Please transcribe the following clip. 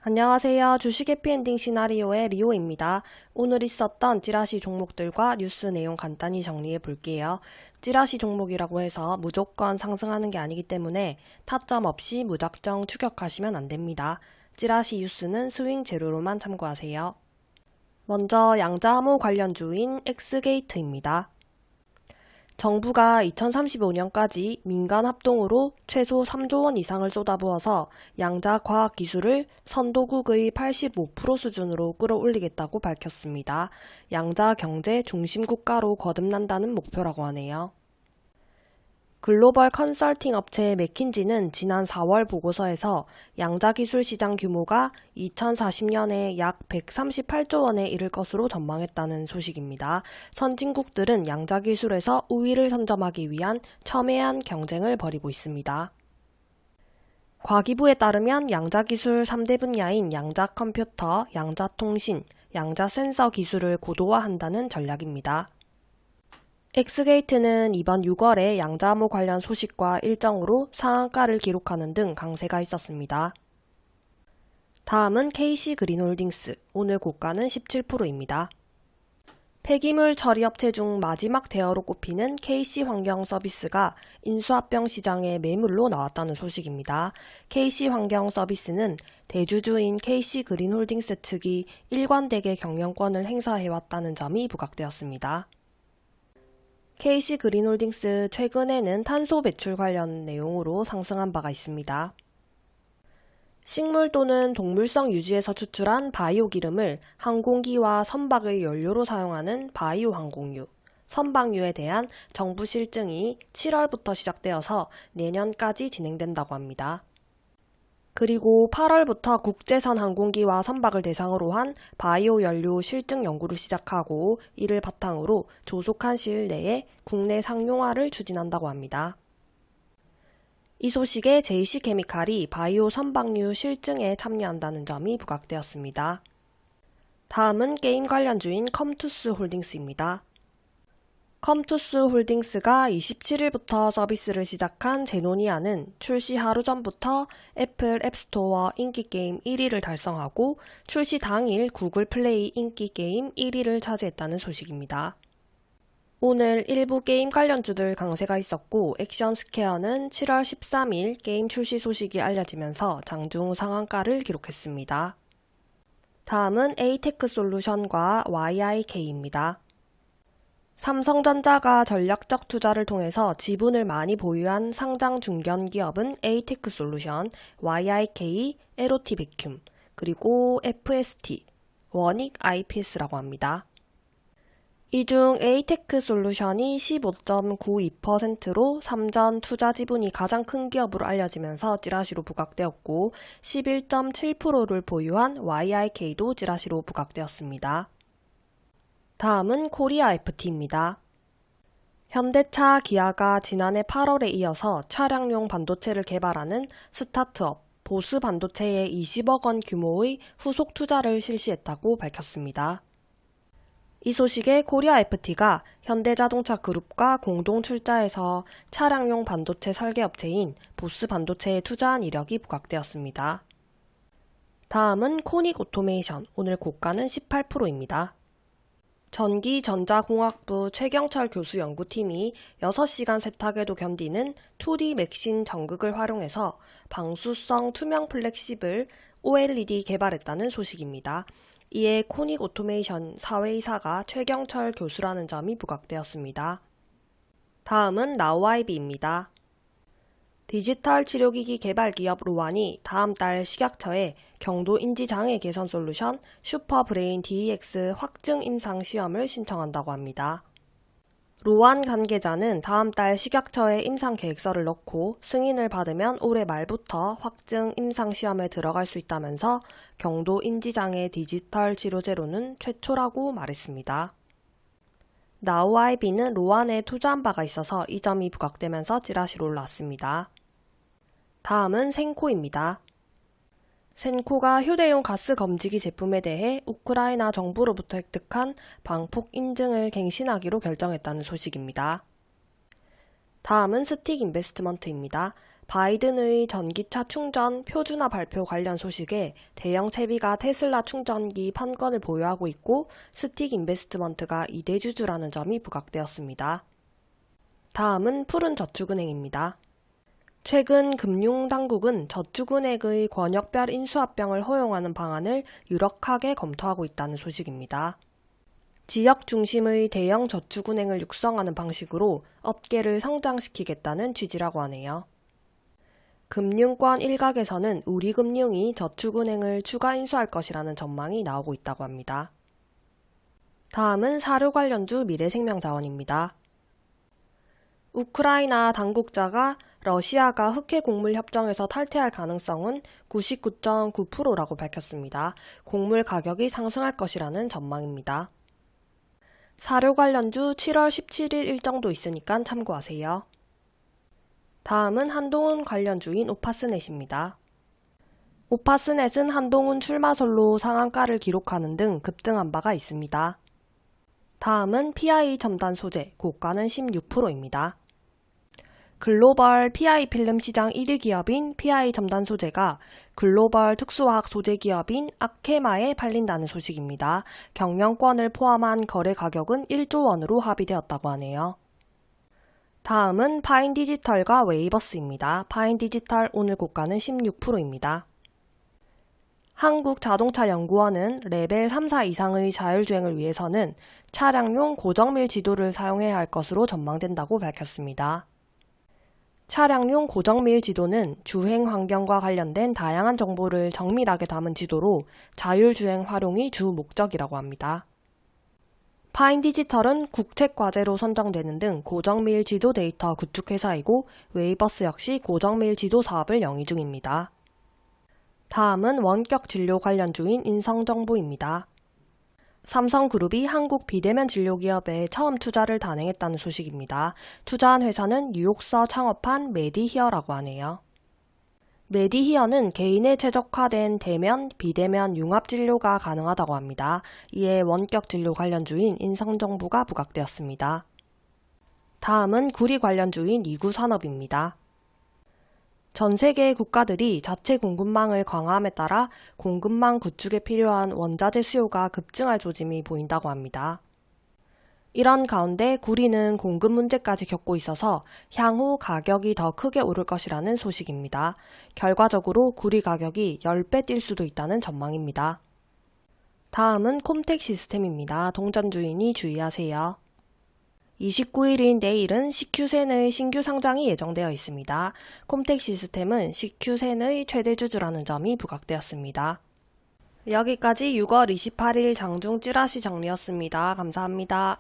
안녕하세요. 주식 해피엔딩 시나리오의 리오입니다. 오늘 있었던 찌라시 종목들과 뉴스 내용 간단히 정리해 볼게요. 찌라시 종목이라고 해서 무조건 상승하는 게 아니기 때문에 타점 없이 무작정 추격하시면 안 됩니다. 찌라시 뉴스는 스윙 재료로만 참고하세요. 먼저 양자암호 관련주인 엑스게이트입니다. 정부가 2035년까지 민간 합동으로 최소 3조 원 이상을 쏟아부어서 양자 과학 기술을 선도국의 85% 수준으로 끌어올리겠다고 밝혔습니다. 양자 경제 중심 국가로 거듭난다는 목표라고 하네요. 글로벌 컨설팅 업체 맥킨지는 지난 4월 보고서에서 양자기술 시장 규모가 2040년에 약 138조 원에 이를 것으로 전망했다는 소식입니다. 선진국들은 양자기술에서 우위를 선점하기 위한 첨예한 경쟁을 벌이고 있습니다. 과기부에 따르면 양자기술 3대 분야인 양자컴퓨터, 양자통신, 양자센서 기술을 고도화한다는 전략입니다. 엑스게이트는 이번 6월에 양자암호 관련 소식과 일정으로 상한가를 기록하는 등 강세가 있었습니다. 다음은 KC그린홀딩스, 오늘 고가는 17%입니다. 폐기물 처리업체 중 마지막 대어로 꼽히는 KC환경서비스가 인수합병 시장에 매물로 나왔다는 소식입니다. KC환경서비스는 대주주인 KC그린홀딩스 측이 일관되게 경영권을 행사해왔다는 점이 부각되었습니다. KC그린홀딩스 최근에는 탄소 배출 관련 내용으로 상승한 바가 있습니다. 식물 또는 동물성 유지에서 추출한 바이오 기름을 항공기와 선박의 연료로 사용하는 바이오 항공유, 선박유에 대한 정부 실증이 7월부터 시작되어서 내년까지 진행된다고 합니다. 그리고 8월부터 국제선 항공기와 선박을 대상으로 한 바이오 연료 실증 연구를 시작하고 이를 바탕으로 조속한 시일 내에 국내 상용화를 추진한다고 합니다. 이 소식에 JC케미칼이 바이오 선박류 실증에 참여한다는 점이 부각되었습니다. 다음은 게임 관련주인 컴투스 홀딩스입니다. 컴투스 홀딩스가 27일부터 서비스를 시작한 제노니아는 출시 하루 전부터 애플 앱스토어 인기게임 1위를 달성하고 출시 당일 구글 플레이 인기게임 1위를 차지했다는 소식입니다. 오늘 일부 게임 관련주들 강세가 있었고 액션스퀘어는 7월 13일 게임 출시 소식이 알려지면서 장중 상한가를 기록했습니다. 다음은 에이테크솔루션과 YIK입니다. 삼성전자가 전략적 투자를 통해서 지분을 많이 보유한 상장 중견기업은 에이테크솔루션, YIK, 에로티베큐um, 그리고 FST, 원익 IPS라고 합니다. 이 중 에이테크솔루션이 15.92%로 삼전 투자 지분이 가장 큰 기업으로 알려지면서 찌라시로 부각되었고 11.7%를 보유한 YIK도 찌라시로 부각되었습니다. 다음은 코리아 FT입니다. 현대차, 기아가 지난해 8월에 이어서 차량용 반도체를 개발하는 스타트업 보스 반도체에 20억 원 규모의 후속 투자를 실시했다고 밝혔습니다. 이 소식에 코리아 FT가 현대자동차 그룹과 공동 출자해서 차량용 반도체 설계업체인 보스 반도체에 투자한 이력이 부각되었습니다. 다음은 코닉 오토메이션, 오늘 고가는 18%입니다. 전기전자공학부 최경철 교수 연구팀이 6시간 세탁에도 견디는 2D 맥신 전극을 활용해서 방수성 투명 플렉시블 OLED 개발했다는 소식입니다. 이에 코닉 오토메이션 사회이사가 최경철 교수라는 점이 부각되었습니다. 다음은 나우아이비입니다. 디지털 치료기기 개발 기업 로안이 다음 달 식약처에 경도 인지장애 개선 솔루션 슈퍼브레인 DX 확증 임상 시험을 신청한다고 합니다. 로안 관계자는 다음 달 식약처에 임상 계획서를 넣고 승인을 받으면 올해 말부터 확증 임상 시험에 들어갈 수 있다면서 경도 인지장애 디지털 치료제로는 최초라고 말했습니다. 나우아이비는 로안에 투자한 바가 있어서 이 점이 부각되면서 찌라시로 올랐습니다. 다음은 센코입니다. 센코가 휴대용 가스 검지기 제품에 대해 우크라이나 정부로부터 획득한 방폭 인증을 갱신하기로 결정했다는 소식입니다. 다음은 스틱 인베스트먼트입니다. 바이든의 전기차 충전 표준화 발표 관련 소식에 대형 채비가 테슬라 충전기 판권을 보유하고 있고 스틱 인베스트먼트가 2대주주라는 점이 부각되었습니다. 다음은 푸른저축은행입니다. 최근 금융당국은 저축은행의 권역별 인수합병을 허용하는 방안을 유력하게 검토하고 있다는 소식입니다. 지역 중심의 대형 저축은행을 육성하는 방식으로 업계를 성장시키겠다는 취지라고 하네요. 금융권 일각에서는 우리금융이 저축은행을 추가 인수할 것이라는 전망이 나오고 있다고 합니다. 다음은 사료 관련주 미래생명자원입니다. 우크라이나 당국자가 러시아가 흑해 곡물 협정에서 탈퇴할 가능성은 99.9%라고 밝혔습니다. 곡물 가격이 상승할 것이라는 전망입니다. 사료 관련주 7월 17일 일정도 있으니까 참고하세요. 다음은 한동훈 관련주인 오파스넷입니다. 오파스넷은 한동훈 출마설로 상한가를 기록하는 등 급등한 바가 있습니다. 다음은 PI 첨단 소재, 고가는 16%입니다. 글로벌 PI 필름 시장 1위 기업인 PI 첨단 소재가 글로벌 특수화학 소재 기업인 아케마에 팔린다는 소식입니다. 경영권을 포함한 거래 가격은 1조 원으로 합의되었다고 하네요. 다음은 파인디지털과 웨이버스입니다. 파인디지털 오늘 고가는 16%입니다. 한국자동차연구원은 레벨 3, 4 이상의 자율주행을 위해서는 차량용 고정밀 지도를 사용해야 할 것으로 전망된다고 밝혔습니다. 차량용 고정밀 지도는 주행 환경과 관련된 다양한 정보를 정밀하게 담은 지도로 자율주행 활용이 주 목적이라고 합니다. 파인디지털은 국책과제로 선정되는 등 고정밀 지도 데이터 구축 회사이고 웨이버스 역시 고정밀 지도 사업을 영위 중입니다. 다음은 원격 진료 관련주인 인성정보입니다. 삼성그룹이 한국 비대면 진료 기업에 처음 투자를 단행했다는 소식입니다. 투자한 회사는 뉴욕서 창업한 메디히어라고 하네요. 메디히어는 개인에 최적화된 대면, 비대면 융합 진료가 가능하다고 합니다. 이에 원격 진료 관련주인 인성정보가 부각되었습니다. 다음은 구리 관련주인 이구산업입니다. 전 세계 국가들이 자체 공급망을 강화함에 따라 공급망 구축에 필요한 원자재 수요가 급증할 조짐이 보인다고 합니다. 이런 가운데 구리는 공급 문제까지 겪고 있어서 향후 가격이 더 크게 오를 것이라는 소식입니다. 결과적으로 구리 가격이 10배 뛸 수도 있다는 전망입니다. 다음은 콤텍 시스템입니다. 동전 주인이 주의하세요. 29일인 내일은 CQ센의 신규 상장이 예정되어 있습니다. 콤텍 시스템은 CQ센의 최대 주주라는 점이 부각되었습니다. 여기까지 6월 28일 장중 찌라시 정리였습니다. 감사합니다.